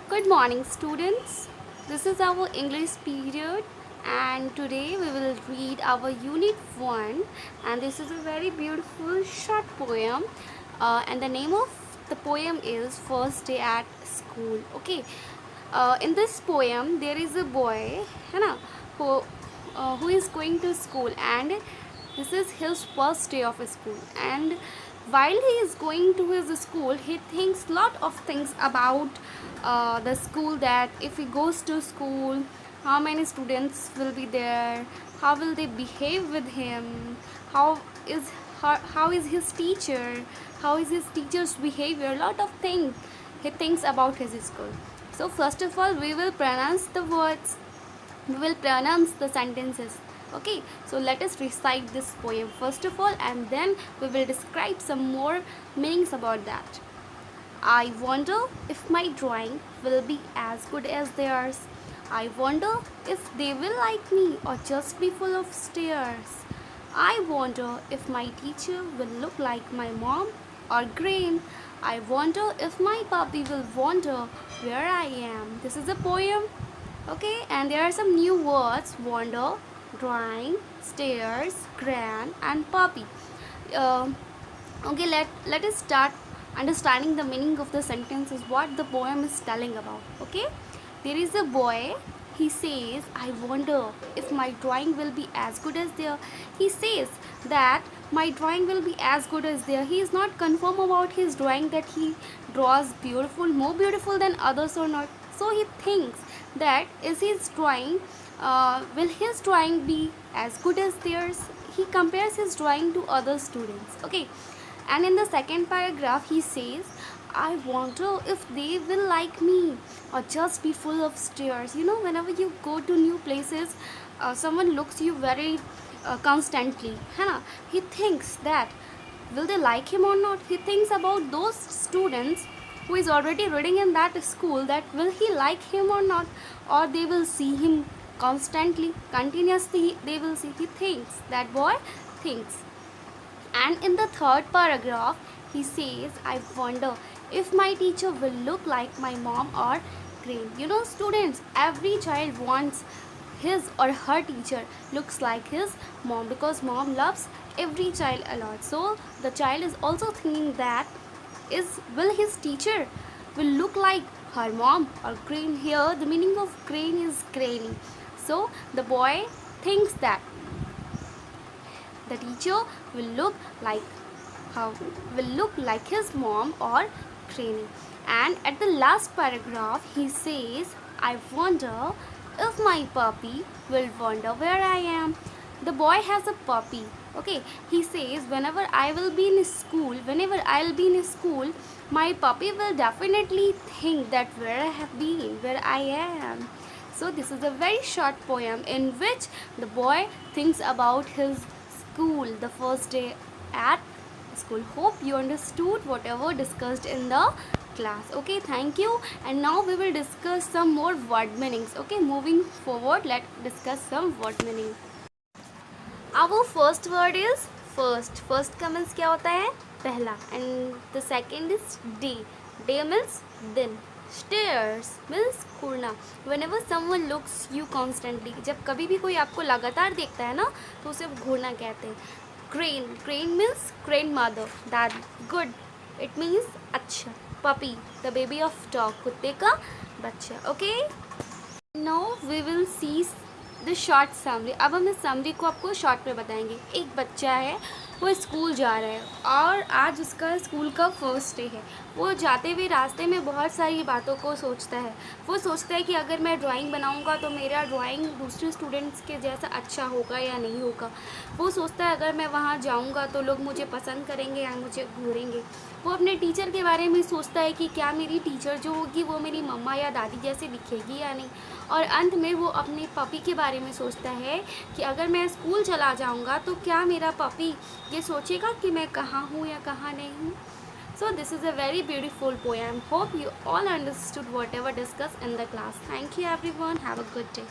Good morning, students. This is our English period, and today we will read our Unit 1. And this is a very beautiful short poem. And the name of the poem is First Day at School. Okay. In this poem, there is a boy, है ना, who is going to school, and this is his first day of school. And while he is going to his school, he thinks lot of things about the school, that if he goes to school, how many students will be there, how will they behave with him, how is how is his teacher, how is his teacher's behavior, lot of things he thinks about his school. So first of all, we will pronounce the words, we will pronounce the sentences. Okay, so let us recite this poem first of all, and then we will describe some more meanings about that. I wonder if my drawing will be as good as theirs. I wonder if they will like me or just be full of stares. I wonder if my teacher will look like my mom or Graham. I wonder if my puppy will wonder where I am. This is a poem. Okay, and there are some new words: wonder, drawing, stairs, grand, and puppy. Uh, okay, let us start understanding the meaning of the sentences, what the poem is telling about. Okay, there is a boy. He says, I wonder if my drawing will be as good as their. He says that my drawing will be as good as their. He is not confirm about his drawing, that he draws beautiful, more beautiful than others or not. So he thinks that is his drawing, will his drawing be as good as theirs. He compares his drawing to other students. Okay, and in the second paragraph he says, I wonder if they will like me or just be full of stares. You know, whenever you go to new places, someone looks you very constantly, है ना? He thinks that will they like him or not. He thinks about those students who is already reading in that school, that will he like him or not, or they will see him constantly, continuously they will see. He thinks, that boy thinks. And in the third paragraph he says, I wonder if my teacher will look like my mom or Graham. You know, students, every child wants his or her teacher looks like his mom, because mom loves every child a lot. So the child is also thinking that will his teacher will look like her mom or Graham. Here the meaning of Graham is granny. So the boy thinks that the teacher will look like how will look like his mom or granny. And at the last paragraph he says, I wonder if my puppy will wonder where I am. The boy has a puppy. Okay, he says, whenever I'll be in school, my puppy will definitely think that where I have been, where I am. So this is a very short poem in which the boy thinks about his school, the first day at school. Hope you understood whatever discussed in the class. Okay, thank you. And now we will discuss some more word meanings. Okay, moving forward, let's discuss some word meaning. Our first word is first. First का means क्या होता है? पहला. And the second is day. Day means दिन. Stares means Ghurna. Whenever someone looks you constantly, जब कभी भी कोई आपको लगातार देखता है ना, तो उसे घूरना कहते हैं. Crane. Crane means grandmother, दादी. Good. It means अच्छा. Puppy. The baby of dog. कुत्ते का बच्चा. Okay. Now we will see the short summary. अब हम इस समरी को आपको शॉर्ट में बताएंगे. एक बच्चा है, वो स्कूल जा रहा है और आज उसका स्कूल का फर्स्ट डे है. वो जाते हुए रास्ते में बहुत सारी बातों को सोचता है. वो सोचता है कि अगर मैं ड्राइंग बनाऊंगा तो मेरा ड्राइंग दूसरे स्टूडेंट्स के जैसा अच्छा होगा या नहीं होगा. वो सोचता है अगर मैं वहाँ जाऊँगा तो लोग मुझे पसंद करेंगे या मुझे घूरेंगे. वो अपने टीचर के बारे में सोचता है कि क्या मेरी टीचर जो होगी वो मेरी मम्मा या दादी जैसे दिखेगी या नहीं. और अंत में वो अपने पपी के बारे में सोचता है कि अगर मैं स्कूल चला जाऊंगा तो क्या मेरा पपी ये सोचेगा कि मैं कहाँ हूँ या कहाँ नहीं हूँ. So this is a very beautiful poem. Hope you all understood whatever discussed in the class. Thank you everyone. Have a good day.